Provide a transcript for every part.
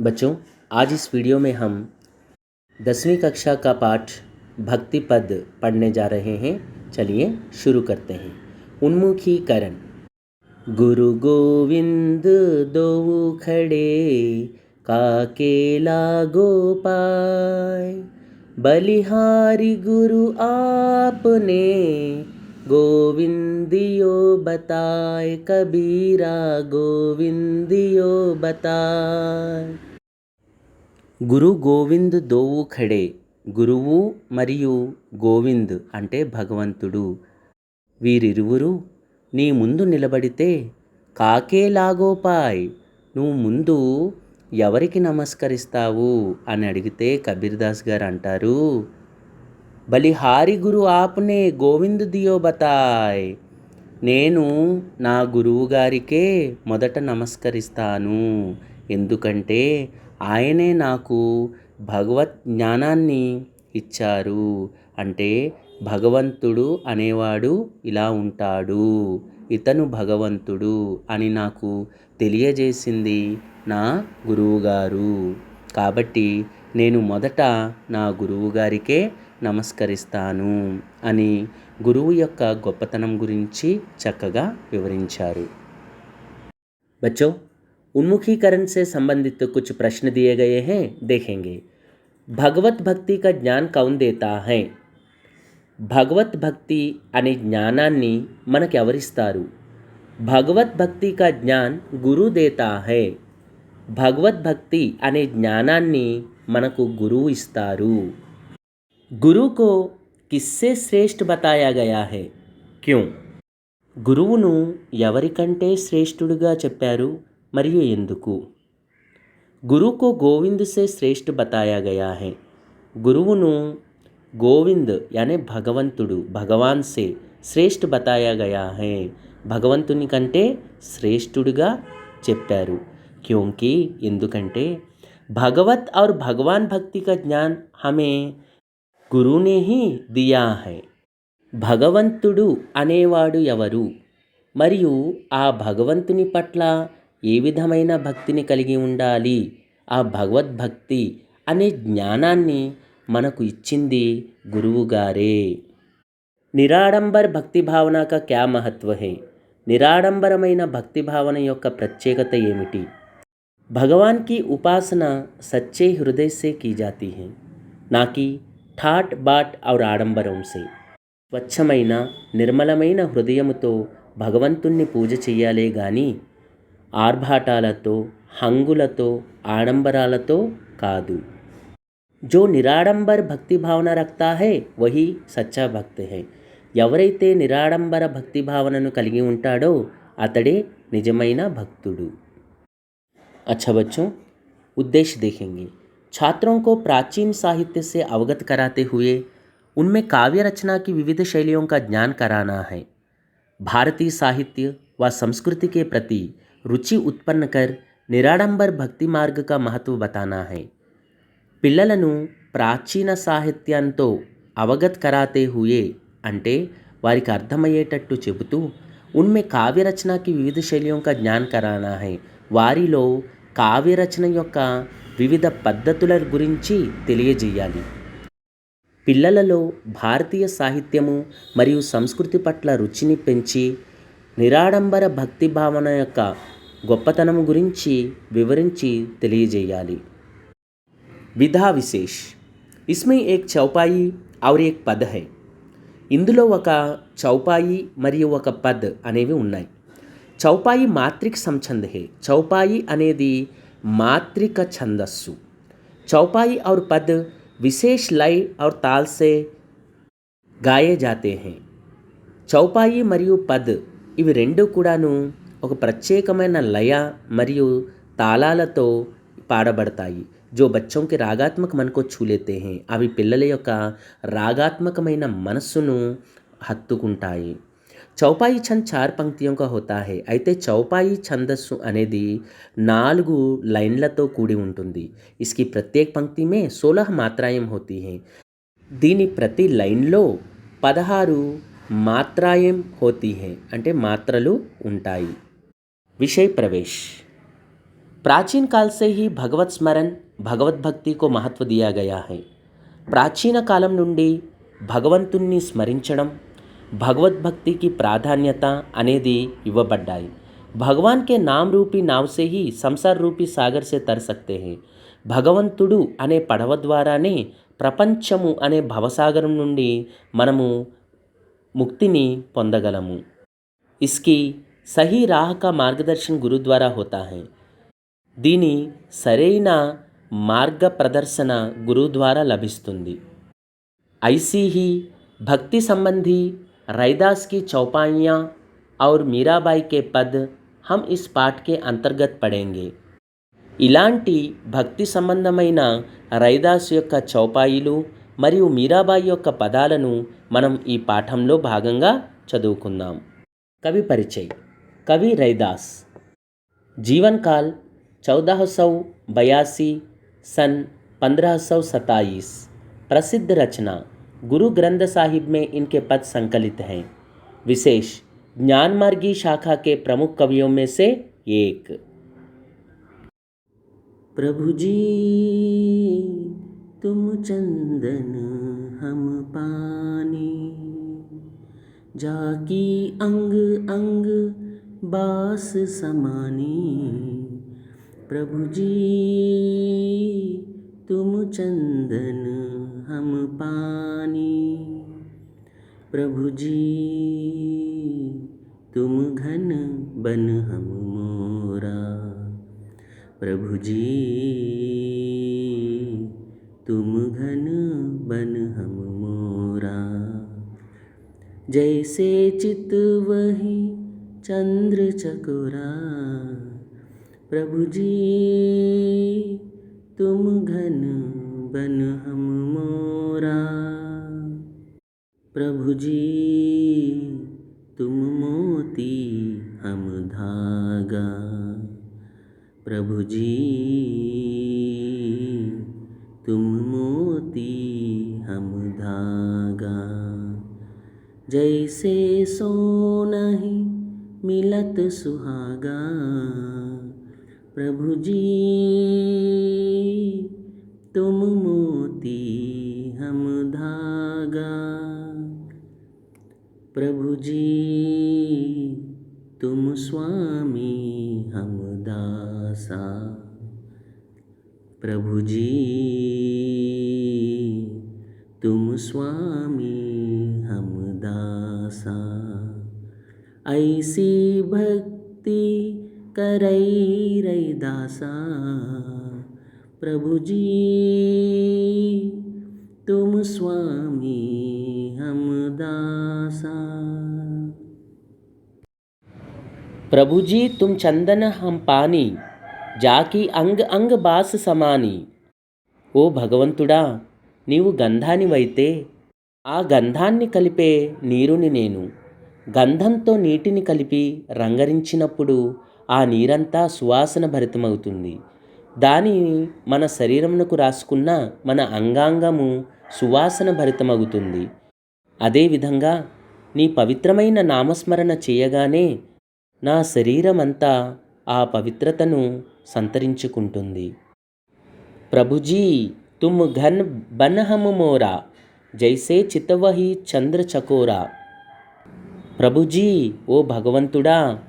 बच्चों, आज इस वीडियो में हम 10वीं कक्षा का पाठ भक्ति पद पढ़ने जा रहे हैं। चलिए शुरू करते हैं। उन्मुखीकरण। गुरु गोविंद दोऊ खड़े, काके लागो पाय। बलिहारी गुरु आपने, गोविंदियो बताए। कबीरा गोविंदियो बताए। గురు గోవింద్ దోవు ఖడే. గురువు మరియు గోవింద్ అంటే భగవంతుడు, వీరిరువురు నీ ముందు నిలబడితే కాకే లాగోపాయ్, నువ్వు ముందు ఎవరికి నమస్కరిస్తావు అని అడిగితే కబీర్దాస్ గారు అంటారు, బలిహారి గురు ఆప్నే గోవింద్ దియో బతాయ్, నేను నా గురువు గారికే మొదట నమస్కరిస్తాను, ఎందుకంటే ఆయనే నాకు భగవత్ జ్ఞానాన్ని ఇచ్చారు. అంటే భగవంతుడు అనేవాడు ఇలా ఉంటాడు, ఇతను భగవంతుడు అని నాకు తెలియజేసింది నా గురువుగారు. కాబట్టి నేను మొదట నా గురువుగారికే నమస్కరిస్తాను అని గురువు యొక్క గొప్పతనం గురించి చక్కగా వివరించారు. बच्चों, उन्मुखीकरण से संबंधित कुछ प्रश्न दिए गए हैं, देखेंगे। भगवत भक्ति का ज्ञान कौन देता है? భగవత్ భక్తి అనే జ్ఞానాన్ని మనకు ఎవరిస్తారు? భగవత్ భక్తి కా జ్ఞాన్ గురు దేతా హై. భగవత్ భక్తి అనే జ్ఞానాన్ని మనకు గురువు ఇస్తారు. గురు కో కిస్సే శ్రేష్ఠ బతాయా గయా హై? క్యూ? గురువును ఎవరికంటే శ్రేష్ఠుడిగా చెప్పారు మరియు ఎందుకు? గురువుకు గోవింద్ సే శ్రేష్ఠ బతాయా గయా హై. గురువును గోవింద్ యాని భగవంతుడు, భగవాన్ సే శ్రేష్ఠ బతాయా గయా హై, భగవంతుని కంటే శ్రేష్ఠుడిగా చెప్పారు. క్యోంకి ఎందుకంటే భగవత్ और भगवान भक्ति का ज्ञान हमें गुरु ने ही दिया है. భగవంతుడు అనేవాడు ఎవరు మరియు ఆ భగవంతుని పట్ల ఏ విధమైన భక్తిని కలిగి ఉండాలి, ఆ భగవద్భక్తి అనే జ్ఞానాన్ని మనకు ఇచ్చింది గురువుగారే. నిరాడంబర్ భక్తి భావన కా క్యా మహత్వ హై? నిరాడంబరమైన భక్తి భావన యొక్క ప్రత్యేకత ఏమిటి? భగవాన్ కి ఉపాసన సచ్చే హృదయ సే కీ జాతీ హై, నా కి ఠాట్ బాట్ ఔర్ ఆడంబరం సే. స్వచ్ఛమైన నిర్మలమైన హృదయముతో భగవంతుణ్ణి పూజ చెయ్యాలే గాని ఆర్భాటాలతో, హంగులతో, ఆడంబరాలతో కాదు. జో నిరాడంబర్ భక్తి భావన రక్తా హై వహీ సచ్చా భక్త హై. ఎవరైతే నిరాడంబర భక్తి భావనను కలిగి ఉంటాడో అతడే నిజమైన భక్తుడు. अच्छा बच्चों, उद्देश्य देखेंगे। छात्रों को प्राचीन साहित्य से अवगत कराते हुए उनमें काव्य रचना की विविध शैलियों का ज्ञान कराना है. भारतीय साहित्य व संस्कृति के प्रति रुचि उत्पन्न कर निराडंबर भक्ति मार्ग का महत्व बताना है. పిల్లలను ప్రాచీన సాహిత్యంతో అవగత్ కరాతే హుయే అంటే వారికి అర్థమయ్యేటట్టు చెబుతూ ఉన్మే కావ్యరచనకి వివిధ శైలియోं का ज्ञान कराना है. వారిలో కావ్యరచన యొక్క వివిధ పద్ధతుల గురించి తెలియజేయాలి. పిల్లలలో భారతీయ సాహిత్యము మరియు సంస్కృతి పట్ల రుచిని పెంచి నిరాడంబర భక్తి భావన యొక్క గొప్పతనం గురించి వివరించి తెలియజేయాలి. విధా విశేష్. ఇస్మే ఏక్ చౌపాయి ఔర్ ఏక్ పద్ హై. ఇందులో ఒక చౌపాయి మరియు ఒక పద్ అనేవి ఉన్నాయి. చౌపాయి మాత్రిక సంఛంద్ హై. చౌపాయి అనేది మాత్రిక ఛందస్సు. చౌపాయి ఔర్ పద్ విశేష్ లయ और ताल से గాయే జాతే హై. చౌపాయి మరియు పద్ ఇవి రెండు కూడాను ఒక ప్రత్యేకమైన లయ మరియు తాళాలతో పాడబడతాయి. जो बच्चों के रागात्मक मन को छू लेते हैं, అవి పిల్లల యొక్క రాగాత్మకమైన మనస్సును హత్తుకుంటాయి. చౌపాయి ఛంద్ 4 పంక్తిयों का होता है. అయితే చౌపాయి ఛందస్సు అనేది 4 లైన్లతో కూడి ఉంటుంది. इसकी प्रत्येक पंक्ति में 16 मात्राएं होती हैं. దీని ప్రతి లైన్లో 16 మాత్రాయం होती हैं, అంటే మాత్రలు ఉంటాయి. విషయ ప్రవేశ్. प्राचीन काल से ही भगवत स्मरण भगवत भक्ति को महत्व दिया गया है. ప్రాచీన కాలం నుండి భగవంతుణ్ణి స్మరించడం భగవద్భక్తికి ప్రాధాన్యత అనేది ఇవ్వబడ్డాయి. భగవాన్ కే నామ్ రూపీ నావ్ సే హీ సంసార్ రూపీ సాగర్ సే తర్ సక్తే హై. భగవంతుడు అనే పడవ ద్వారానే ప్రపంచము అనే భవసాగరం నుండి మనము ముక్తిని పొందగలము. ఇస్కి సహీ రాహ్ కా మార్గదర్శన్ గురు ద్వారా హోతా హై. దీని సరైన మార్గ ప్రదర్శన గురువు ద్వారా లభిస్తుంది. ఐసీ ही भक्ति संबंधी रैदास की चौपाइयाँ और मीराबाई के पद हम इस पाठ के अंतर्गत पढ़ेंगे. ఇలాంటి భక్తి సంబంధమైన రైదాస్ యొక్క చౌపాయిలు మరియు మీరాబాయి యొక్క పదాలను మనం ఈ పాఠంలో భాగంగా చదువుకుందాం. కవి పరిచయ్. కవి रैदास. जीवन काल 1482 सन 1527. प्रसिद्ध रचना गुरु ग्रंथ साहिब में इनके पद संकलित हैं. विशेष ज्ञान मार्गी शाखा के प्रमुख कवियों में से एक. प्रभु जी तुम चंदन हम पानी, जाकी अंग अंग बास समानी. प्रभु जी तुम चंदन हम पानी, प्रभु जी तुम घन बन हम मोरा. प्रभु जी तुम घन बन हम मोरा. जैसे चित वही चंद्र चकोरा. प्रभु जी तुम घन बन हम मोरा. प्रभु जी तुम मोती हम धागा. प्रभु जी तुम मोती हम धागा. जैसे सोनहि मिलत सुहागा. प्रभु जी तुम मोती हम धागा. प्रभु जी तुम स्वामी हम दासा. प्रभु जी तुम स्वामी हम दासा. ऐसी भक्ति करई रैदासा. प्रभु जी तुम स्वामी हम दासा. प्रभु जी तुम चंदन हम पानी, జాకి అంగ్ అంగ్ బాస్ సమాని. ఓ భగవంతుడా, నీవు గంధానివైతే ఆ గంధాన్ని కలిపే నీరుని నేను. గంధంతో నీటిని కలిపి రంగరించినప్పుడు ఆ నీరంతా సువాసన భరితమవుతుంది. దానిని మన శరీరమునకు రాసుకున్న మన అంగాంగము సువాసన భరితమవుతుంది. అదేవిధంగా నీ పవిత్రమైన నామస్మరణ చేయగానే నా శరీరమంతా ఆ పవిత్రతను సంతరించుకుంటుంది. ప్రభుజీ తుమ్ ఘన్ బన్ హమ్ మోరా, జైసే చితవహి చంద్ర చకోరా. ప్రభుజీ ఓ భగవంతుడా,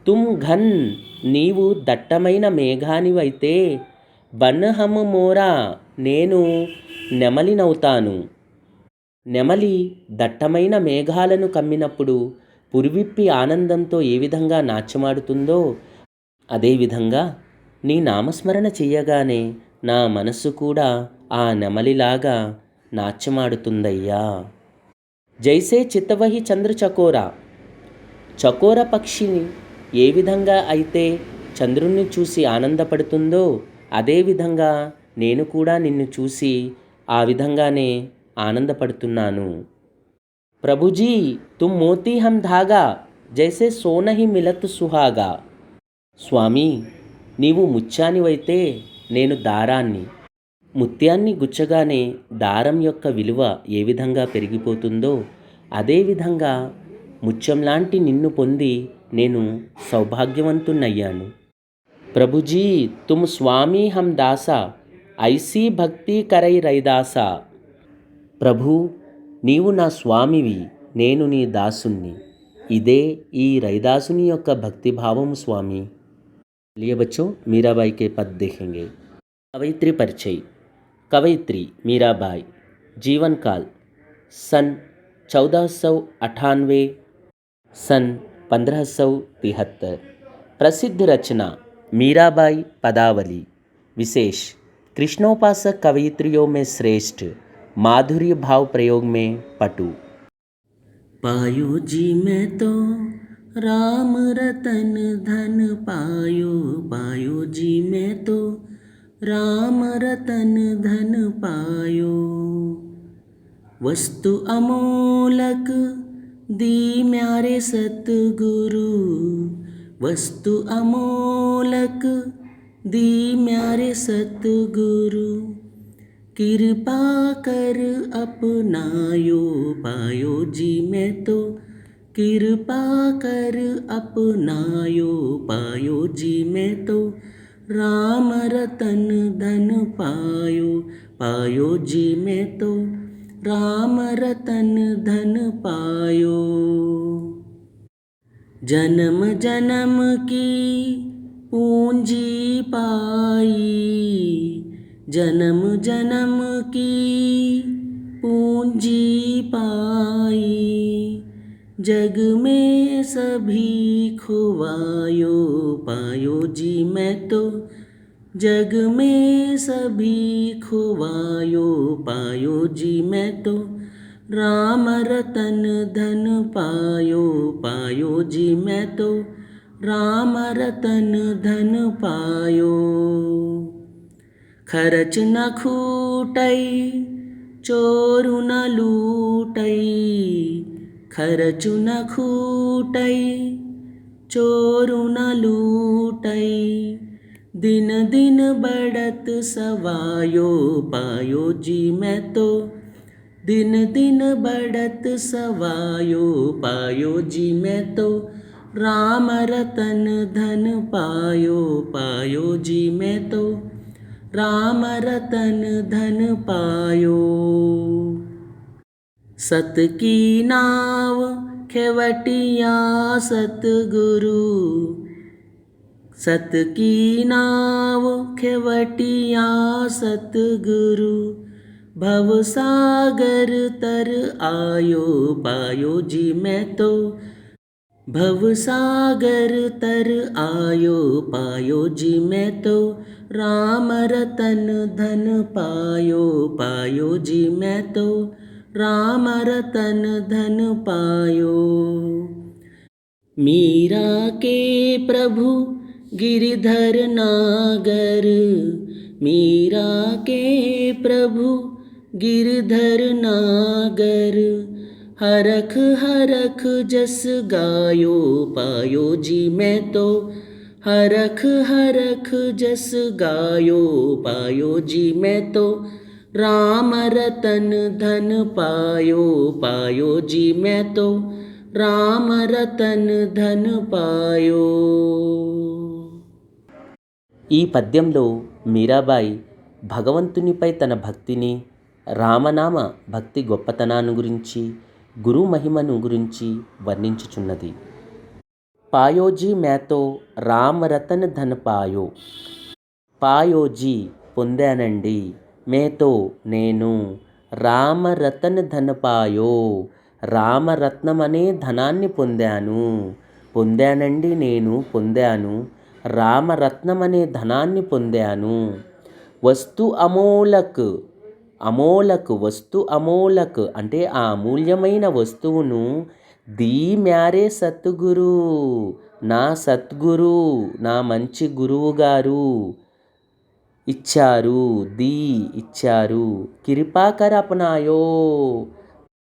తుమ్ ఘన్ నీవు దట్టమైన మేఘానివైతే, బన్ హమ్ మోరా నేను నెమలినవుతాను. నెమలి దట్టమైన మేఘాలను కమ్మినప్పుడు పురివిప్పి ఆనందంతో ఏ విధంగా నాట్యమాడుతుందో, అదేవిధంగా నీ నామస్మరణ చెయ్యగానే నా మనస్సు కూడా ఆ నెమలిలాగా నాట్యమాడుతుందయ్యా. జైసే చిత్తవహి చంద్ర చకోరా. చకోర పక్షిని ఏ విధంగా అయితే చంద్రుణ్ణి చూసి ఆనందపడుతుందో, అదేవిధంగా నేను కూడా నిన్ను చూసి ఆ విధంగానే ఆనందపడుతున్నాను. ప్రభుజీ తుమ్ మోతీ హమ్ ధాగా, జైసే సోనహి మిలత్ సుహాగా. స్వామి నీవు ముత్యానివైతే నేను దారాన్ని. ముత్యాన్ని గుచ్చగానే దారం యొక్క విలువ ఏ విధంగా పెరిగిపోతుందో, అదేవిధంగా ముత్యం లాంటి నిన్ను పొంది నేను సౌభాగ్యవంతున్నయ్యాను. प्रभु जी तुम स्वामी हम दासा ఐసీ భక్తి కరై రైదాసా. ప్రభు నీవు నా స్వామివి, నేను నీ దాసుణ్ణి. ఇదే ఈ రైదాసుని యొక్క భక్తిభావము స్వామి. लिए बच्चों मीराबाई के पद देखेंगे. कवयित्री परिचय. कवयित्री मीराबाई. जीवन काल सन 1498 सन 1573. प्रसिद्ध रचना मीराबाई पदावली. विशेष कृष्णोपासक कवयित्रियों में श्रेष्ठ, माधुर्य भाव प्रयोग में पटु. पायो जी मैं तो राम रतन धन पायो, पायो जी मैं तो राम रतन धन पायो. वस्तु अमोलक दी म्यारे सतगुरु, वस्तु अमोलक दी म्यारे सतगुरु. कृपा कर अपनायो, पायो जी मैं तो कृपा कर अपनायो, पायो जी मैं तो राम रतन धन पायो, पायो जी मैं तो राम रतन धन पायो. जन्म जन्म की पूंजी पाई, जन्म जन्म की पूंजी पाई. जग में सभी खुवायो, पायो जी मैं तो जग में सभी खुवायो, पायो जी मैं तो राम रतन धन पायो, पायो जी मैं तो राम रतन धन पायो. खर्च न खूटई चोरु न लूटई, खर्च न खूटई चोरु न लूटई. दिन दिन बढ़त सवायो, पायो जी मैं तो दिन दिन बढ़त सवायो, पायो जी मैं तो राम रतन धन पायो, पायो जी मैं तो राम रतन धन पायो. सत की नाव खेवटिया सतगुरु, सत की नाव खेवटिया सतगुरु. भवसागर तर आयो, पायो जी मैं तो भवसागर तर आयो, पायो जी मैं तो राम रतन धन पायो, पायो जी मैं तो राम रतन धन पायो. मीरा के प्रभु गिरधर नागर, मीरा के प्रभु गिरधर नागर. हरख हरख जस गायो, पायो जी मैं तो हरख हरख जस गायो, पायो जी मैं तो राम रतन धन पायो, पायो जी मैं तो राम रतन धन पायो. ఈ పద్యంలో మీరాబాయి భగవంతునిపై తన భక్తిని, రామనామ భక్తి గొప్పతనాన్ని గురించి, గురు మహిమను గురించి వర్ణించుచున్నది. పాయోజీ మేతో రామ రతన్ ధన్ పాయో, పాయోజీ పొందానండి, మేతో నేను, రామ రతన్ ధన్ పాయో రామరత్నం అనే ధనాన్ని పొందాను, పొందానండి నేను పొందాను, రామరత్నం అనే ధనాన్ని పొందాను. వస్తు అమోలక్, అమోలక్ వస్తు అమోలక్ అంటే ఆ అమూల్యమైన వస్తువును దీ మ్యారే సద్గురు, నా సద్గురు నా మంచి గురువు గారు ఇచ్చారు, దీ ఇచ్చారు. కృపాకర్ అపనాయో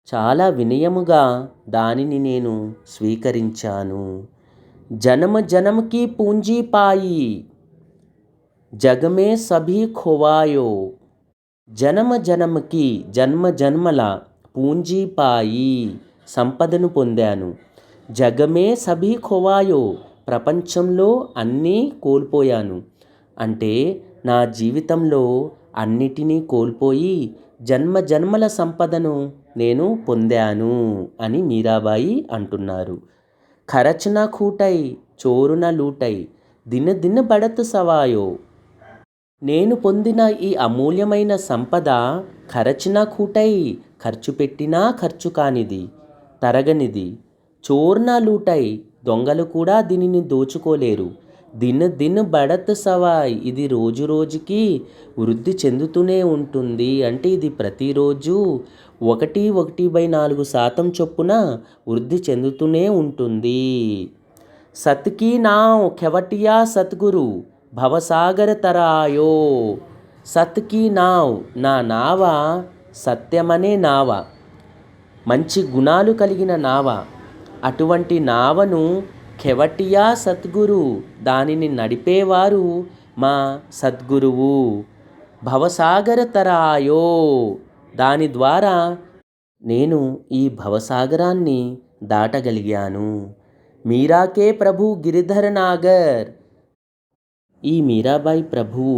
చాలా వినయముగా దానిని నేను స్వీకరించాను. జన్మ జన్మకి పూంజీ పాయి, జగమే సభీ ఖోవాయో. జన్మ జన్మకి జన్మ జన్మల పూంజీ పాయి సంపదను పొందాను. జగమే సభీ ఖోవాయో ప్రపంచంలో అన్నీ కోల్పోయాను. అంటే నా జీవితంలో అన్నిటినీ కోల్పోయి జన్మ జన్మల సంపదను నేను పొందాను అని మీరాబాయి అంటున్నారు. ఖరచన కూటై చోరున లూటై దిన దిన బడత్ సవాయో. నేను పొందిన ఈ అమూల్యమైన సంపద ఖరచన కూటై ఖర్చు పెట్టినా ఖర్చు కానిది, తరగనిది. చోర్న లూటై దొంగలు కూడా దీనిని దోచుకోలేరు. దిన దిన బడత్ సవాయ్ ఇది రోజు రోజుకి వృద్ధి చెందుతూనే ఉంటుంది. అంటే ఇది ప్రతిరోజు 1/4% చొప్పున వృద్ధి చెందుతూనే ఉంటుంది. సత్కి నావ్ కెవటియా సద్గురు భవసాగర తరాయో. సత్కి నావ్ నా నావ సత్యమనే నావ, మంచి గుణాలు కలిగిన నావ. అటువంటి నావను కెవటియా సద్గురు దానిని నడిపేవారు మా సద్గురువు. భవసాగర తరాయో దాని ద్వారా నేను ఈ భవసాగరాన్ని దాటగలిగాను. మీరాకే ప్రభు గిరిధర నాగర్. ఈ మీరాబాయి ప్రభువు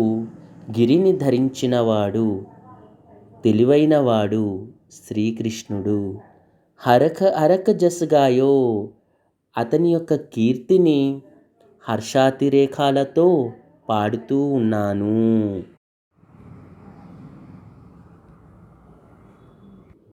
గిరిని ధరించినవాడు, తెలివైనవాడు శ్రీకృష్ణుడు. హరఖ హరఖ జస్గాయో అతని యొక్క కీర్తిని హర్షాతిరేకాలతో పాడుతూ ఉన్నాను.